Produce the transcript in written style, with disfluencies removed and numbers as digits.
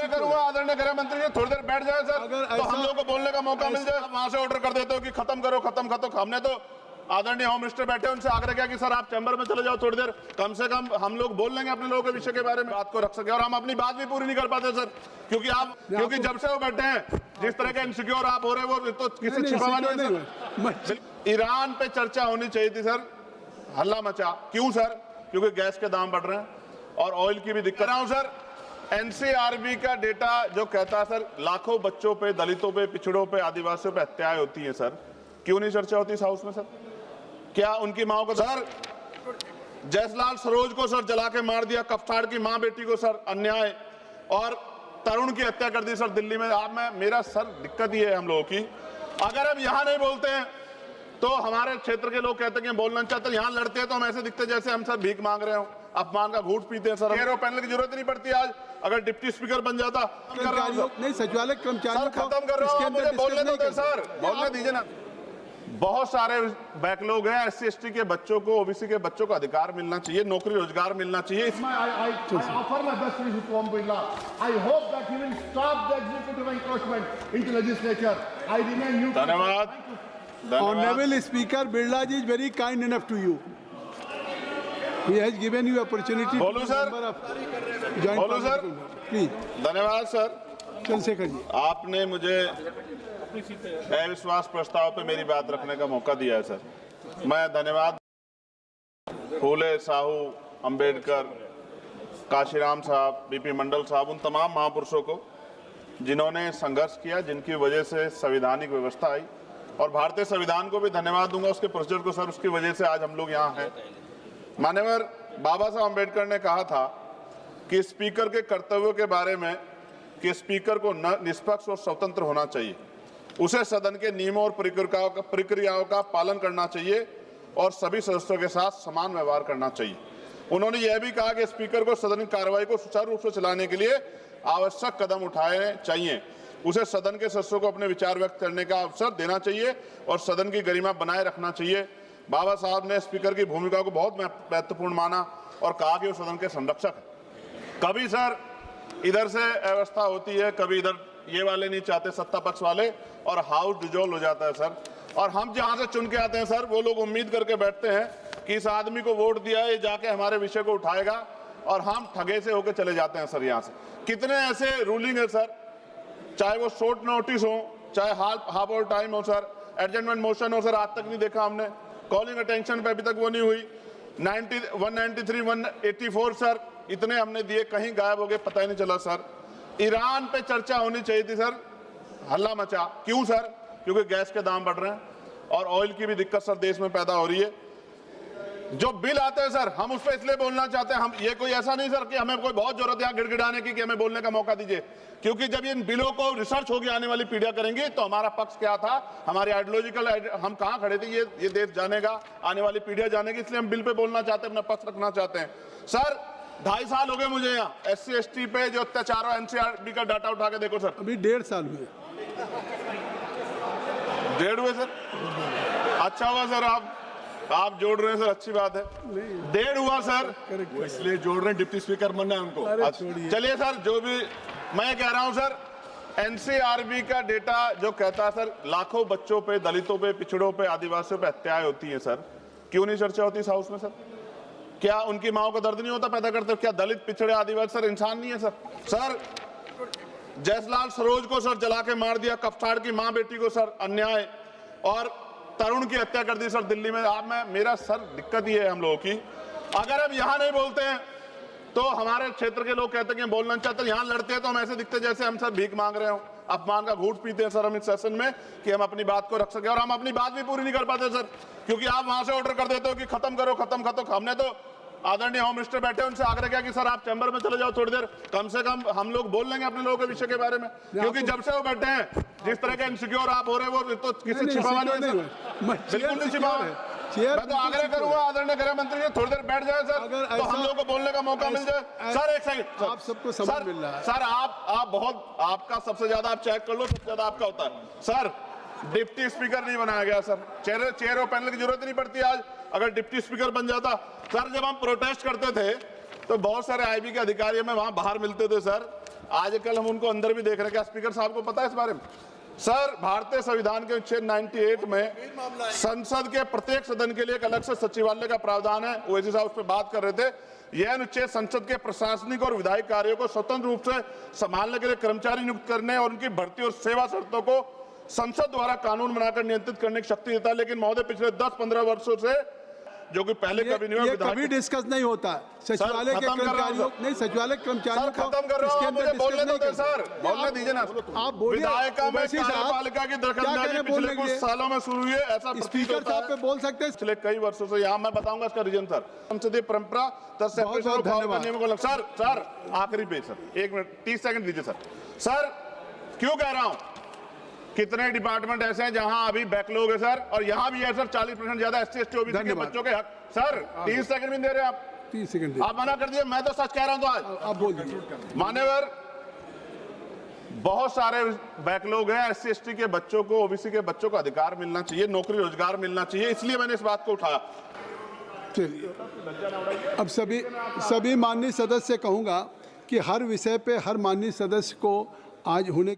आग्रह करूंगा आदरणीय गृह मंत्री जी थोड़ी देर बैठ जाए सर, तो हम लोग को बोलने का मौका मिल जाए। वहां से ऑर्डर कर देते हो कि खत्म करो खत्म खत्म। हमने तो आदरणीय होम मिनिस्टर बैठे उनसे आग्रह किया कि सर आप चैम्बर में चले जाओ थोड़ी देर, कम से कम हम लोग बोल लेंगे अपने लोगों के विषय के बारे में, बात को रख सके। और हम अपनी बात भी पूरी नहीं कर पाते सर, क्योंकि जब से वो बैठे हैं जिस तरह के इनसिक्योर आप हो रहे वो तो किसी छिपावा नहीं है। ईरान पे चर्चा होनी चाहिए थी सर, हल्ला मचा क्यों सर? क्योंकि गैस के दाम बढ़ रहे हैं और ऑयल की भी दिक्कत है सर। एनसीआरबी का डेटा जो कहता है सर लाखों बच्चों पे, दलितों पे, पिछड़ों पे, आदिवासियों पे हत्याएं होती हैं सर, क्यों नहीं चर्चा होती इस हाउस में सर? क्या उनकी माओ को सर, जयसलाल सरोज को सर जला के मार दिया, कफ्ताड़ की मां बेटी को सर अन्याय, और तरुण की हत्या कर दी सर दिल्ली में। आप में मेरा सर दिक्कत ये है हम लोगों की, अगर हम यहां नहीं बोलते हैं तो हमारे क्षेत्र के लोग कहते हैं कि बोलना चाहते हैं, यहां लड़ते हैं तो हम ऐसे दिखते जैसे हम सर भीख मांग रहे हो, अपमान का घूंट पीते हैं सर। एरो पैनल की जरूरत नहीं पड़ती आज, अगर डिप्टी स्पीकर बन जाता। नहीं सचिवालय कर्मचारियों खत्म कर रहा हूं, मुझे बोलने दो सर, बोलने दीजिए ना। बहुत सारे बैकलॉग हैं, एससी एसटी के बच्चों को, ओबीसी के बच्चों को अधिकार मिलना चाहिए, नौकरी रोजगार मिलना चाहिए। धन्यवाद। Honorable Speaker, Birla ji is very kind enough to you. He has given you opportunity. बोलो सर, बोलो सर, प्लीज। धन्यवाद सर। चंद्रशेखर जी, आपने मुझे अविश्वास प्रस्ताव पे मेरी बात रखने का मौका दिया है सर, मैं धन्यवाद फूले, साहू, अंबेडकर, काशीराम साहब, बीपी मंडल साहब, उन तमाम महापुरुषों को जिन्होंने संघर्ष किया, जिनकी वजह से संवैधानिक व्यवस्था आई, और भारतीय संविधान को भी धन्यवाद दूंगा उसके प्रोसीजर को सर, उसकी वजह से आज हम लोग यहाँ हैं। माननीय बाबा साहब अम्बेडकर ने कहा था कि स्पीकर के कर्तव्यों के बारे में कि स्पीकर को निष्पक्ष और स्वतंत्र होना चाहिए, उसे सदन के नियमों और प्रक्रियाओं का पालन करना चाहिए और सभी सदस्यों के साथ समान व्यवहार करना चाहिए। उन्होंने यह भी कहा कि स्पीकर को सदन की कार्रवाई को सुचारू रूप से चलाने के लिए आवश्यक कदम उठाने चाहिए, उसे सदन के सदस्यों को अपने विचार व्यक्त करने का अवसर देना चाहिए और सदन की गरिमा बनाए रखना चाहिए। बाबा साहब ने स्पीकर की भूमिका को बहुत महत्वपूर्ण माना और कहा कि वो सदन के संरक्षक है। कभी सर इधर से अव्यवस्था होती है, कभी इधर ये वाले नहीं चाहते, सत्ता पक्ष वाले, और हाउस डिजोल्व हो जाता है सर। और हम जहां से चुन के आते हैं सर, वो लोग उम्मीद करके बैठते हैं कि इस आदमी को वोट दिया है, ये जाके हमारे विषय को उठाएगा, और हम ठगे से होकर चले जाते हैं सर। यहाँ से कितने ऐसे रूलिंग है सर, चाहे वो शॉर्ट नोटिस हो, चाहे हाफ ऑल टाइम हो सर, एडजमेंट मोशन हो सर, आज तक नहीं देखा हमने। कॉलिंग अटेंशन पे अभी तक वो नहीं हुई। 193, 184 सर, इतने हमने दिए, कहीं गायब हो गए, पता ही नहीं चला सर। ईरान पे चर्चा होनी चाहिए थी सर, हल्ला मचा क्यों सर? क्योंकि गैस के दाम बढ़ रहे हैं और ऑयल की भी दिक्कत सर देश में पैदा हो रही है। जो बिल आते हैं सर, हम उस पर इसलिए बोलना चाहते हैं, हम ये कोई ऐसा नहीं सर कि हमें कोई बहुत जरूरत है गिड़गिड़ाने की कि हमें बोलने का मौका दीजिए, क्योंकि जब इन बिलों को रिसर्च होगी आने वाली पीढ़ियां करेंगी तो हमारा पक्ष क्या था, हमारी आइडियोलॉजिकल हम कहां खड़े थे, ये देश जानेगा, आने वाली पीढ़ियां जानेगी, इसलिए हम बिल पे बोलना चाहते हैं, अपना पक्ष रखना चाहते हैं। सर 2.5 साल हो गए मुझे यहाँ, SC ST पे जो अत्याचार है, NCRB का डाटा उठा के देखो सर, अभी 1.5 साल हुए। 1.5 हुए सर, अच्छा हुआ सर आप जोड़ रहे हैं सर, अच्छी बात है। 1.5 हुआ सर, इसलिए जोड़ रहे हैं, डिप्टी स्पीकर बनना है उनको। चलिए सर, जो भी मैं कह रहा हूं सर, NCRB का डेटा जो कहता है सर लाखों बच्चों पे, दलितों पे, पिछड़ों पे, आदिवासियों पे हत्याएं होती हैं सर, क्यों नहीं चर्चा होती इस हाउस में सर? क्या उनकी माओ को दर्द नहीं होता पैदा करते? क्या दलित, पिछड़े, आदिवासी सर इंसान नहीं है सर? सर जयसलाल सरोज को सर जला के मार दिया, कफ्ताड़ की मां बेटी को सर अन्याय, और तरुण की हत्या कर दी सर दिल्ली में। आप में मेरा सर दिक्कत ये है हम लोगों की, अगर हम यहां नहीं बोलते हैं तो हमारे क्षेत्र के लोग कहते हैं कि बोलना चाहते हैं, यहां लड़ते हैं तो हम ऐसे दिखते जैसे हम सर भीख मांग रहे हो, अपमान का घूंट पीते हैं सर हम इस सेशन में कि हम अपनी बात को रख सके। और हम अपनी बात भी पूरी नहीं कर पाते सर, क्योंकि आप वहां से ऑर्डर कर देते हो कि खत्म करो खत्म खत्म। हमने तो आदरणीय होम मिनिस्टर बैठे उनसे आग्रह किया कि सर आप चैम्बर में चले जाओ थोड़ी देर, कम से कम हम लोग बोल लेंगे अपने लोगों के विषय के बारे में, क्योंकि जब से वो बैठे हैं जिस तरह के इनसिक्योर आप हो रहे हैं वो तो किसी छिपावा नहीं है, बिल्कुल नहीं छिपावा है। मैं तो आग्रह करूंगा आदरणीय गृह मंत्री जी थोड़ी देर बैठ जाए सर, तो हम लोग को बोलने का मौका मिल जाए। सर एक सेकंड, आप सबको समय मिल रहा है सर, आप बहुत, आपका सबसे ज्यादा आप चेक कर लो, सबसे ज्यादा आपका होता है सर। डिप्टी स्पीकर नहीं बनाया गया सर, चेयर और पैनल की जरूरत नहीं पड़ती आज, अगर डिप्टी स्पीकर बन जाता। सर जब हम प्रोटेस्ट करते थे तो बहुत सारे IB के अधिकारी हमें वहां बाहर मिलते थे सर, आजकल हम उनको अंदर भी देख रहे हैं। क्या स्पीकर साहब को पता है इस बारे में? सर, भारतीय संविधान के अनुच्छेद 98 में संसद के प्रत्येक सदन के लिए एक अलग से सचिवालय का प्रावधान है। ओवैसी साहब उस पर बात कर रहे थे। यह अनुच्छेद संसद के प्रशासनिक और विधायी कार्यों को स्वतंत्र रूप से संभालने के लिए कर्मचारी नियुक्त करने और उनकी भर्ती और सेवा शर्तों को संसद द्वारा कानून बनाकर नियंत्रित करने की शक्ति देता है। लेकिन महोदय, पिछले 10-15 वर्षों से, जो कि पहले कभी नहीं हुआ, ये कभी डिस्कस नहीं होता सचिवालय के कर्मचारियों, नहीं सचिवालय कर्मचारियों को खत्म कर रहा हूं, मुझे बोलने दो सर, बोलने दीजिए ना। आप बोलिए। विधायिका में ओवैसी साहब, कार्यपालिका की दखलंदाजी क्या पिछले बोलने कुछ के लिए? सालों में शुरू हुई है, ऐसा प्रतीत स्पीकर होता साहब है। पे बोल सकते हैं। पिछले कई वर्षों से, यहाँ मैं बताऊंगा इसका रीजन सर, संसदीय परंपरा नियमों को। सर आखिरी पेज सर, 1 मिनट 30 सेकंड दीजिए सर। सर क्यों कह रहा हूं, कितने डिपार्टमेंट ऐसे हैं जहां अभी बैकलॉग है सर, और यहां भी है सर 40% ज्यादा SC ST OBC के बच्चों के हक। सर 30 सेकंड भी दे रहे हैं आप, 30 सेकंड आप मना कर दिए। मैं तो सच कह रहा हूं। तो आज आप बोल दीजिए। मान्यवर, बहुत सारे बैकलॉग हैं। SC ST के बच्चों को, OBC के बच्चों को अधिकार मिलना चाहिए, नौकरी रोजगार मिलना चाहिए, इसलिए मैंने इस बात को उठाया। चलिए, अब सभी माननीय सदस्य से कहूंगा कि हर विषय पे हर माननीय सदस्य को आज होने